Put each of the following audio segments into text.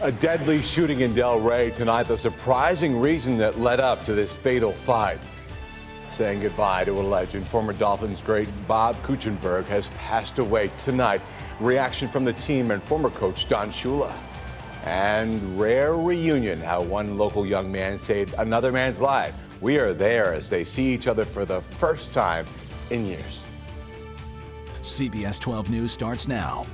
A deadly shooting in Delray tonight, the surprising reason that led up to this fatal fight. Saying goodbye to a legend, former Dolphins great Bob Kuechenberg has passed away tonight. Reaction from the team and former coach Don Shula. And rare reunion, how one local young man saved another man's life. We are there as they see each other for the first time in years. CBS 12 News starts now.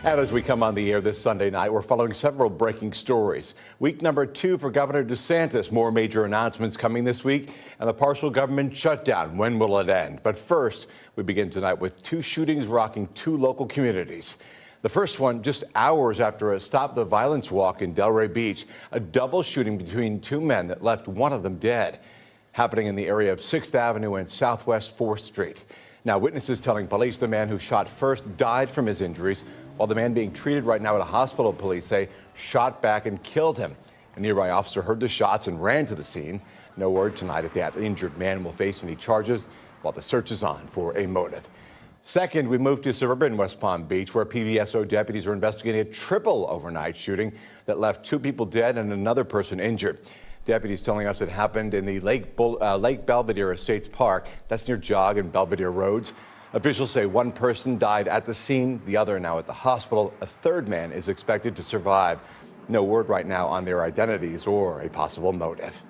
And as we come on the air this Sunday night, we're following several breaking stories. Week number 2 for Governor DeSantis. More major announcements coming this week. And the partial government shutdown. When will it end? But first, we begin tonight with 2 shootings rocking 2 local communities. The first one just hours after a Stop the Violence walk in Delray Beach. A double shooting between 2 men that left one of them dead. Happening in the area of 6th Avenue and Southwest 4th Street. Now, witnesses telling police the man who shot first died from his injuries, while the man being treated right now at a hospital, police say, shot back and killed him. A nearby officer heard the shots and ran to the scene. No word tonight if that injured man will face any charges, while the search is on for a motive. Second, we move to suburban West Palm Beach, where PBSO deputies are investigating a triple overnight shooting that left 2 people dead and another person injured. Deputies telling us it happened in the Lake Belvedere Estates Park. That's near Jog and Belvedere Roads. Officials say 1 person died at the scene, the other now at the hospital. A 3rd man is expected to survive. No word right now on their identities or a possible motive.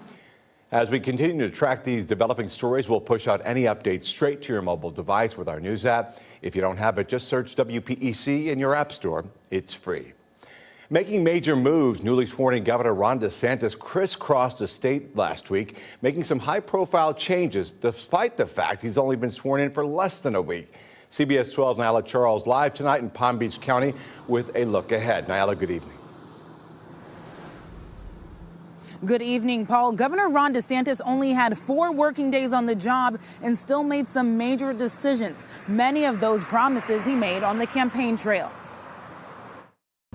As we continue to track these developing stories, we'll push out any updates straight to your mobile device with our news app. If you don't have it, just search WPEC in your app store. It's free. Making major moves, newly sworn-in Governor Ron DeSantis crisscrossed the state last week, making some high-profile changes, despite the fact he's only been sworn in for less than a week. CBS 12's Nyla Charles live tonight in Palm Beach County with a look ahead. Nyla, good evening. Good evening, Paul. Governor Ron DeSantis only had 4 working days on the job and still made some major decisions. Many of those promises he made on the campaign trail.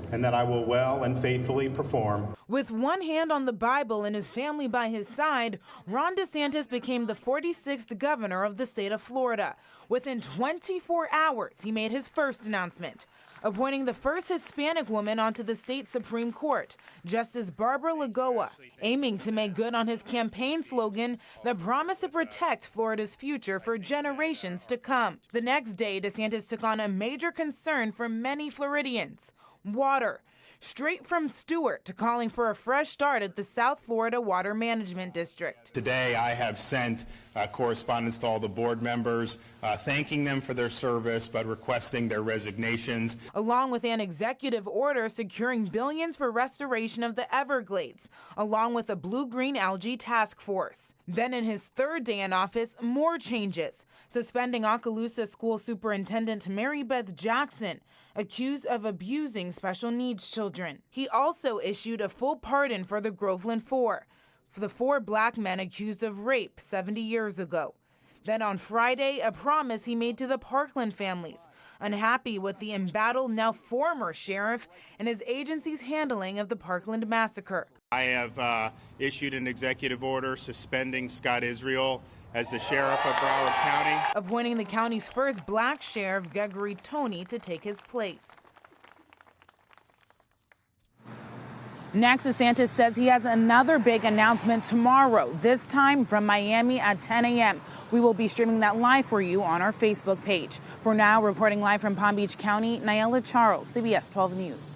And that I will well and faithfully perform. With one hand on the Bible and his family by his side, Ron DeSantis became the 46th governor of the state of Florida. Within 24 hours, he made his first announcement, appointing the first Hispanic woman onto the state Supreme Court, Justice Barbara Lagoa, aiming to make good on his campaign slogan that promised to protect Florida's future for generations to come. The next day, DeSantis took on a major concern for many Floridians: water. Straight from Stewart to calling for a fresh start at the South Florida Water Management District. Today I have sent correspondence to all the board members, thanking them for their service, but requesting their resignations. Along with an executive order securing billions for restoration of the Everglades, along with a blue-green algae task force. Then in his 3rd day in office, more changes. Suspending Okaloosa School Superintendent Mary Beth Jackson, accused of abusing special needs children. He also issued a full pardon for the Groveland 4, for the 4 black men accused of rape 70 years ago. Then on Friday, a promise he made to the Parkland families, unhappy with the embattled now former sheriff and his agency's handling of the Parkland massacre. I have issued an executive order suspending Scott Israel as the sheriff of Broward County, appointing the county's first black sheriff, Gregory Toney, to take his place. Next, DeSantis says he has another big announcement tomorrow, this time from Miami at 10 a.m. We will be streaming that live for you on our Facebook page. For now, reporting live from Palm Beach County, Nyla Charles, CBS 12 News.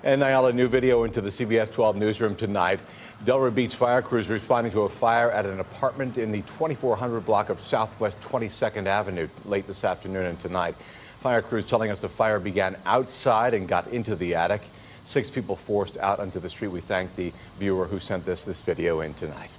And Nyla, new video into the CBS 12 newsroom tonight. Delray Beach fire crews responding to a fire at an apartment in the 2400 block of Southwest 22nd Avenue late this afternoon and tonight. Fire crews telling us the fire began outside and got into the attic. 6 people forced out onto the street. We thank the viewer who sent this video in tonight.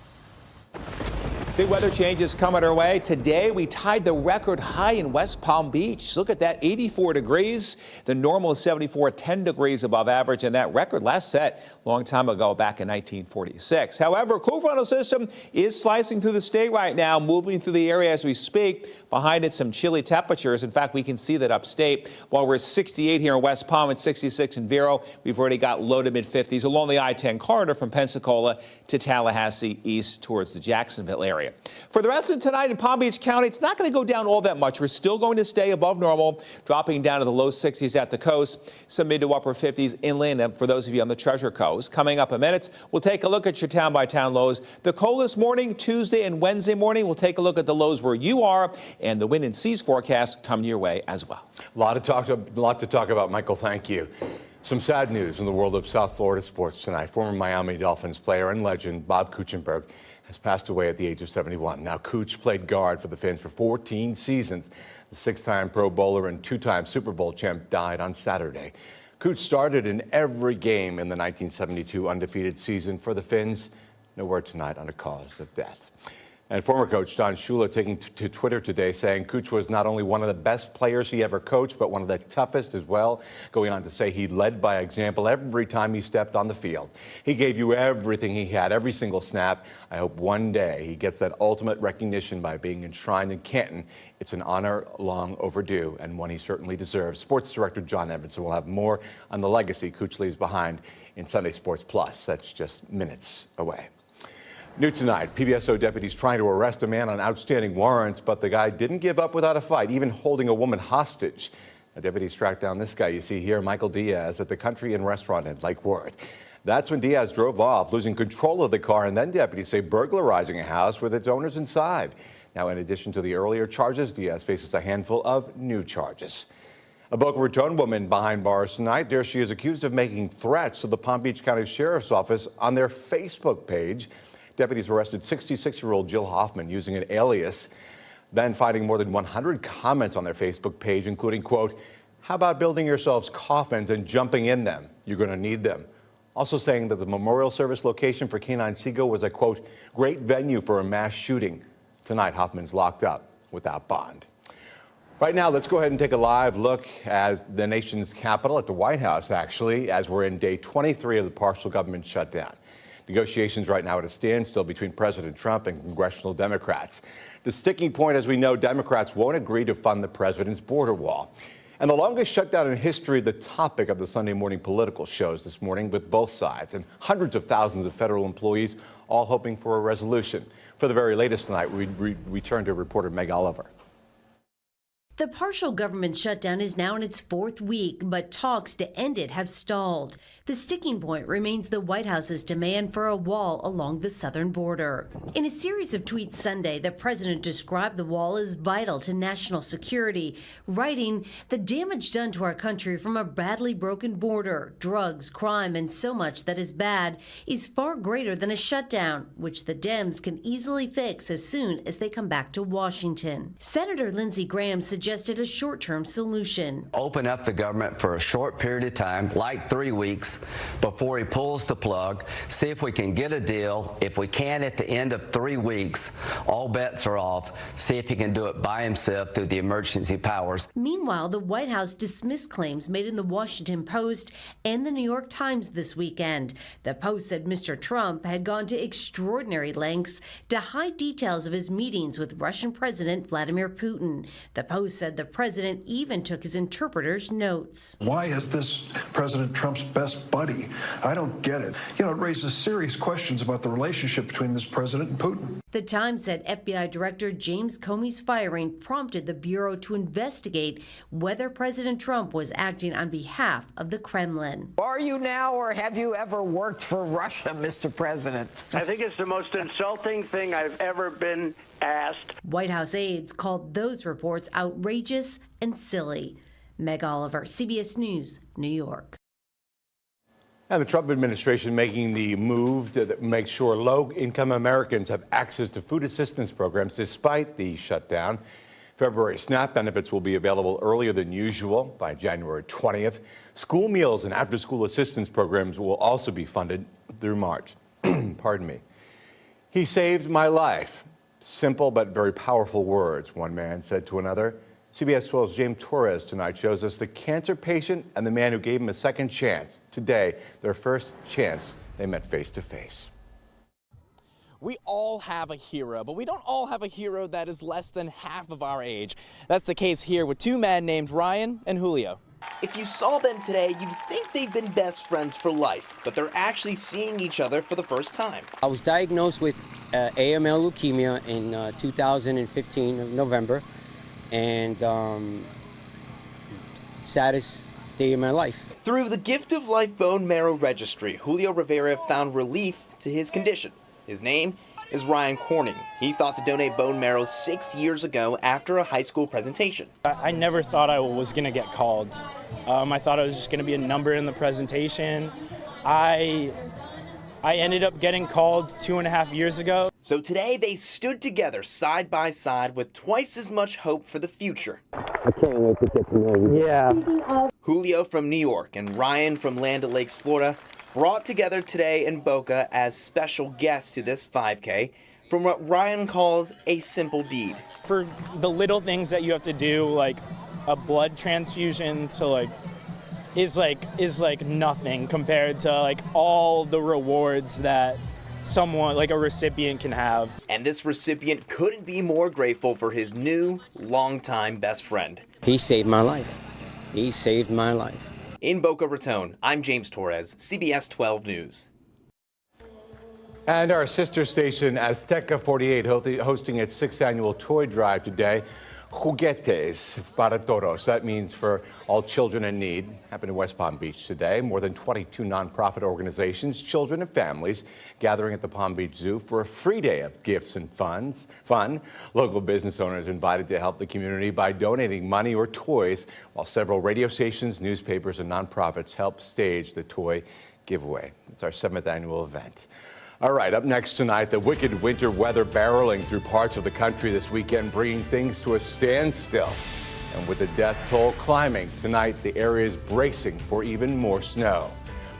Big weather changes coming our way. Today, we tied the record high in West Palm Beach. Look at that, 84 degrees. The normal is 74, 10 degrees above average, and that record last set a long time ago, back in 1946. However, cool frontal system is slicing through the state right now, moving through the area as we speak. Behind it, some chilly temperatures. In fact, we can see that upstate. While we're 68 here in West Palm and 66 in Vero, we've already got low to mid-50s along the I-10 corridor from Pensacola to Tallahassee east towards the Jacksonville area. area. For the rest of tonight in Palm Beach County, it's not going to go down all that much. We're still going to stay above normal, dropping down to the low 60s at the coast, some mid to upper 50s inland. And for those of you on the Treasure Coast, coming up in minutes, we'll take a look at your town-by-town lows. The coldest morning, Tuesday and Wednesday morning. We'll take a look at the lows where you are, and the wind and seas forecast coming your way as well. A lot to talk about, Michael. Thank you. Some sad news in the world of South Florida sports tonight. Former Miami Dolphins player and legend Bob Kuechenberg has passed away at the age of 71. Now, Cooch played guard for the Fins for 14 seasons. The six-time Pro Bowler and two-time Super Bowl champ died on Saturday. Cooch started in every game in the 1972 undefeated season for the Fins. No word tonight on the cause of death. And former coach Don Shula taking to Twitter today saying Cooch was not only one of the best players he ever coached, but one of the toughest as well, going on to say he led by example every time he stepped on the field. He gave you everything he had, every single snap. I hope one day he gets that ultimate recognition by being enshrined in Canton. It's an honor long overdue and one he certainly deserves. Sports director John Evanson will have more on the legacy Cooch leaves behind in Sunday Sports Plus. That's just minutes away. New tonight, PBSO deputies trying to arrest a man on outstanding warrants, but the guy didn't give up without a fight, even holding a woman hostage. The deputies tracked down this guy you see here, Michael Diaz, at the Country Inn restaurant in Lake Worth. That's when Diaz drove off, losing control of the car, and then deputies say burglarizing a house with its owners inside. Now, in addition to the earlier charges, Diaz faces a handful of new charges. A Boca Raton woman behind bars tonight. There she is accused of making threats to the Palm Beach County Sheriff's Office on their Facebook page. Deputies arrested 66-year-old Jill Hoffman using an alias, then finding more than 100 comments on their Facebook page, including, quote, "How about building yourselves coffins and jumping in them? You're going to need them." Also saying that the memorial service location for K9 Seago was a, quote, "great venue for a mass shooting." Tonight, Hoffman's locked up without bond. Right now, let's go ahead and take a live look at the nation's capital, at the White House, actually, as we're in day 23 of the partial government shutdown. Negotiations right now at a standstill between President Trump and congressional Democrats. The sticking point, as we know, Democrats won't agree to fund the president's border wall. And the longest shutdown in history, the topic of the Sunday morning political shows this morning with both sides and hundreds of thousands of federal employees all hoping for a resolution. For the very latest tonight, we turn to reporter Meg Oliver. The partial government shutdown is now in its fourth week, but talks to end it have stalled. The sticking point remains the White House's demand for a wall along the southern border. In a series of tweets Sunday, the president described the wall as vital to national security, writing, "The damage done to our country from a badly broken border, drugs, crime, and so much that is bad is far greater than a shutdown, which the Dems can easily fix as soon as they come back to Washington." Senator Lindsey Graham suggested a short-term solution. Open up the government for a short period of time, like 3 weeks, before he pulls the plug. See if we can get a deal. If we can at the end of 3 weeks, all bets are off. See if he can do it by himself through the emergency powers. Meanwhile, the White House dismissed claims made in the Washington Post and the New York Times this weekend. The Post said Mr. Trump had gone to extraordinary lengths to hide details of his meetings with Russian President Vladimir Putin. The Post said the president even took his interpreter's notes. Why is this President Trump's best buddy? I don't get it. You know, it raises serious questions about the relationship between this president and Putin. The Times said FBI Director James Comey's firing prompted the Bureau to investigate whether President Trump was acting on behalf of the Kremlin. Are you now, or have you ever worked for Russia, Mr. President? I think it's the most insulting thing I've ever been asked. White House aides called those reports outrageous and silly. Meg Oliver, CBS News, New York. And the Trump administration making the move to make sure low-income Americans have access to food assistance programs despite the shutdown. February SNAP benefits will be available earlier than usual by January 20th. School meals and after-school assistance programs will also be funded through March. Pardon me. He saved my life. Simple but very powerful words, one man said to another. CBS 12's James Torres tonight shows us the cancer patient and the man who gave him a second chance. Today, their first chance they met face to face. We all have a hero, but we don't all have a hero that is less than half of our age. That's the case here with two men named Ryan and Julio. If you saw them today, you'd think they've been best friends for life, but they're actually seeing each other for the first time. I was diagnosed with AML leukemia in 2015, November, and saddest day of my life. Through the Gift of Life Bone Marrow Registry, Julio Rivera found relief to his condition. His name is Ryan Corning. He thought to donate bone marrow 6 years ago after a high school presentation. I never thought I was going to get called. I thought I was just going to be a number in the presentation. I ended up getting called 2.5 years ago. So today they stood together side by side with twice as much hope for the future. I can't wait to get to know you. Yeah. Julio from New York and Ryan from Land O'Lakes, Florida, brought together today in Boca as special guests to this 5K from what Ryan calls a simple deed. For the little things that you have to do, like a blood transfusion is like nothing compared to like all the rewards that someone like a recipient can have. And this recipient couldn't be more grateful for his new longtime best friend. He saved my life. He saved my life. In Boca Raton, I'm James Torres, CBS 12 News. And our sister station Azteca 48 hosting its 6th annual toy drive today. Juguetes para todos. That means for all children in need. Happened in West Palm Beach today. More than 22 nonprofit organizations, children and families gathering at the Palm Beach Zoo for a free day of gifts and fun. Local business owners invited to help the community by donating money or toys, while several radio stations, newspapers, and nonprofits helped stage the toy giveaway. It's our 7th annual event. All right, up next tonight, the wicked winter weather barreling through parts of the country this weekend, bringing things to a standstill. And with the death toll climbing, tonight the area is bracing for even more snow.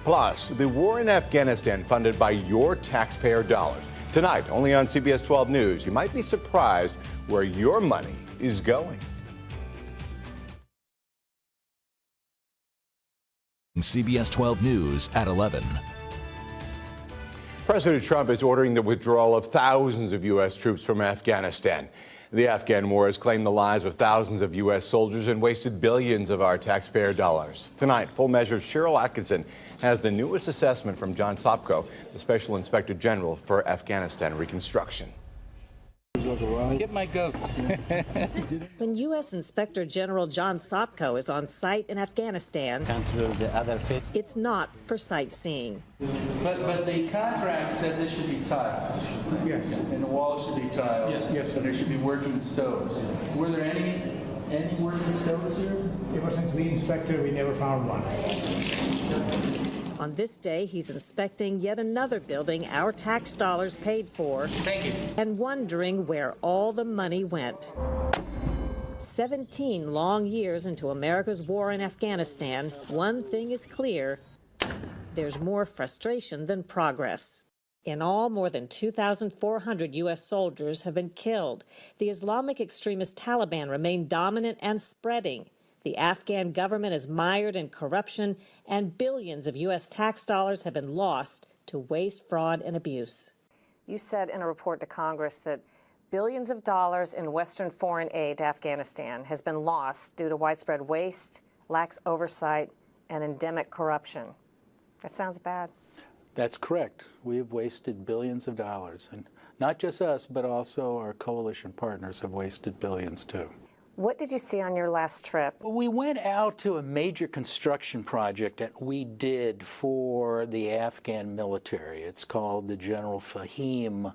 Plus, the war in Afghanistan funded by your taxpayer dollars. Tonight, only on CBS 12 News, you might be surprised where your money is going. CBS 12 News at 11. President Trump is ordering the withdrawal of thousands of U.S. troops from Afghanistan. The Afghan war has claimed the lives of thousands of U.S. soldiers and wasted billions of our taxpayer dollars. Tonight, Full Measure's Cheryl Atkinson has the newest assessment from John Sopko, the Special Inspector General for Afghanistan Reconstruction. Get my goats. When U.S. Inspector General John Sopko is on site in Afghanistan, it's not for sightseeing. But the contract said this should be tiled. Yes. And the walls should be tiled. Yes. And there should be working stoves. Were there any working stoves here? Ever since we inspected, we never found one. On this day, he's inspecting yet another building our tax dollars paid for. Thank you. And wondering where all the money went. 17 long years into America's war in Afghanistan, one thing is clear: there's more frustration than progress. In all, more than 2,400 U.S. soldiers have been killed. The Islamic extremist Taliban remain dominant and spreading. The Afghan government is mired in corruption, and billions of U.S. tax dollars have been lost to waste, fraud, and abuse. You said in a report to Congress that billions of dollars in Western foreign aid to Afghanistan has been lost due to widespread waste, lax oversight, and endemic corruption. That sounds bad. That's correct. We have wasted billions of dollars. And not just us, but also our coalition partners have wasted billions too. What did you see on your last trip? We went out to a major construction project that we did for the Afghan military. It's called the General Fahim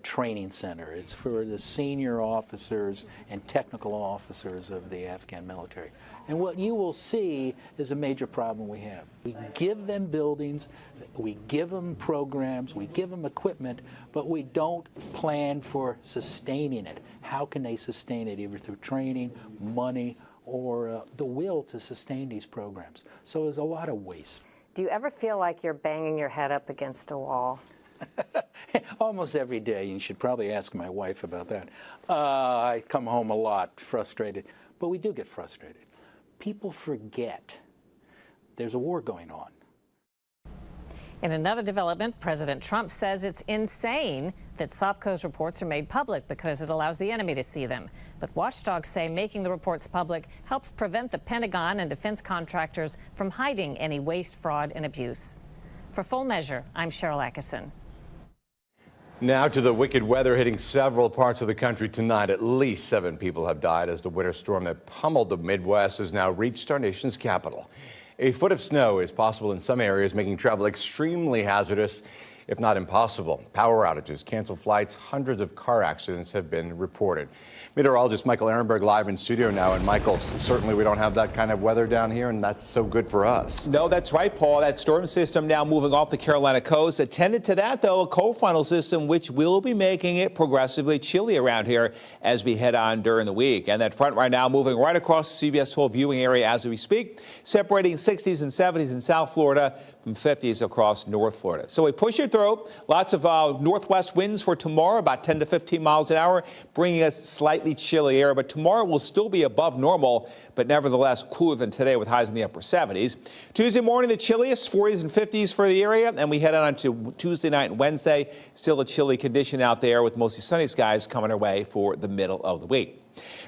Training Center. It's for the senior officers and technical officers of the Afghan military. And what you will see is a major problem we have. We give them buildings, we give them programs, we give them equipment, but we don't plan for sustaining it. How can they sustain it, either through training, money, or the will to sustain these programs? So there's a lot of waste. Do you ever feel like you're banging your head up against a wall? Almost every day. You should probably ask my wife about that. I come home a lot frustrated, but we do get frustrated. People forget there's a war going on. In another development, President Trump says it's insane that Sopco's reports are made public because it allows the enemy to see them. But watchdogs say making the reports public helps prevent the Pentagon and defense contractors from hiding any waste, fraud, and abuse. For Full Measure, I'm Cheryl Atkinson. Now to the wicked weather hitting several parts of the country tonight. At least 7 people have died as the winter storm that pummeled the Midwest has now reached our nation's capital. A foot of snow is possible in some areas, making travel extremely hazardous, if not impossible. Power outages, canceled flights, hundreds of car accidents have been reported. Meteorologist Michael Ehrenberg live in studio now. And Michael, certainly we don't have that kind of weather down here, and that's so good for us. No, that's right, Paul. That storm system now moving off the Carolina coast. Attended to that, though, a cold frontal system, which will be making it progressively chilly around here as we head on during the week. And that front right now moving right across the CBS 12 viewing area as we speak, separating 60s and 70s in South Florida from 50s across North Florida. So we push it through. Lots of northwest winds for tomorrow, about 10 to 15 miles an hour, bringing us slightly chilly air. But tomorrow will still be above normal, but nevertheless cooler than today with highs in the upper 70s. Tuesday morning, the chilliest, 40s and 50s for the area. And we head on to Tuesday night and Wednesday. Still a chilly condition out there with mostly sunny skies coming our way for the middle of the week.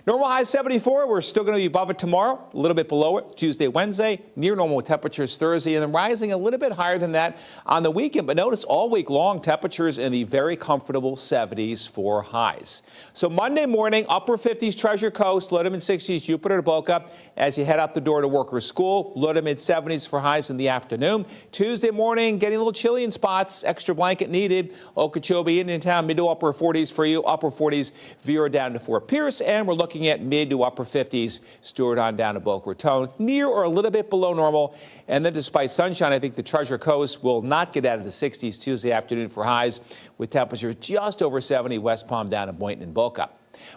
Normal high 74. We're still going to be above it tomorrow, a little bit below it Tuesday, Wednesday, near normal temperatures Thursday, and then rising a little bit higher than that on the weekend. But notice all week long temperatures in the very comfortable 70s for highs. So Monday morning, upper 50s Treasure Coast, low to mid 60s Jupiter to Boca as you head out the door to work or school, low to mid 70s for highs in the afternoon. Tuesday morning, getting a little chilly in spots, extra blanket needed. Okeechobee, Indiantown, mid to upper 40s for you, upper 40s Vera down to Fort Pierce, and we're looking at mid to upper 50s, Stewart on down to Boca Raton, near or a little bit below normal. And then despite sunshine, I think the Treasure Coast will not get out of the 60s Tuesday afternoon for highs, with temperatures just over 70 West Palm down to Boynton and Boca.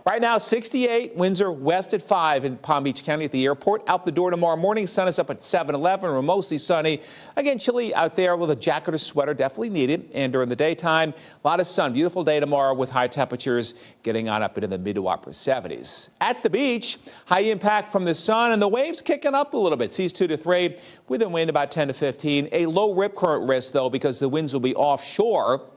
Right now, 68, Windsor west at 5 in Palm Beach County at the airport. Out the door tomorrow morning, sun is up at 7-11. We're mostly sunny. Again, chilly out there with a jacket or sweater definitely needed. And during the daytime, a lot of sun. Beautiful day tomorrow with high temperatures getting on up into the mid to upper 70s. At the beach, high impact from the sun and the waves kicking up a little bit. Seas 2 to 3 with a wind about 10 to 15. A low rip current risk, though, because the winds will be offshore.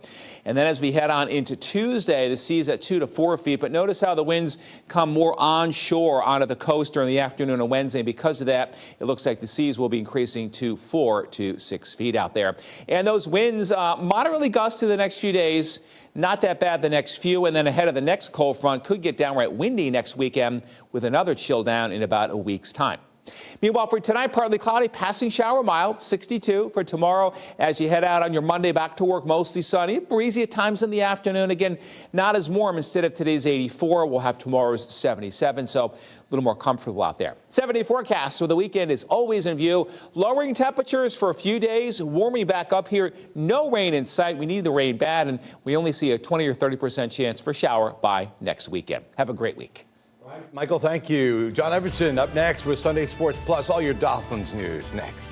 And then as we head on into Tuesday, the seas at 2 to 4 feet. But notice how the winds come more onshore onto the coast during the afternoon on Wednesday. Because of that, it looks like the seas will be increasing to 4 to 6 feet out there. And those winds moderately gusty the next few days. Not that bad the next few. And then ahead of the next cold front, could get downright windy next weekend with another chill down in about a week's time. Meanwhile, for tonight, partly cloudy, passing shower mild, 62 for tomorrow. As you head out on your Monday back to work, mostly sunny, breezy at times in the afternoon. Again, not as warm. Instead of today's 84, we'll have tomorrow's 77. So a little more comfortable out there. 70 forecast for the weekend is always in view. Lowering temperatures for a few days, warming back up here. No rain in sight. We need the rain bad, and we only see a 20 or 30% chance for shower by next weekend. Have a great week. Michael, thank you. John Everson up next with Sunday Sports Plus. All your Dolphins news next.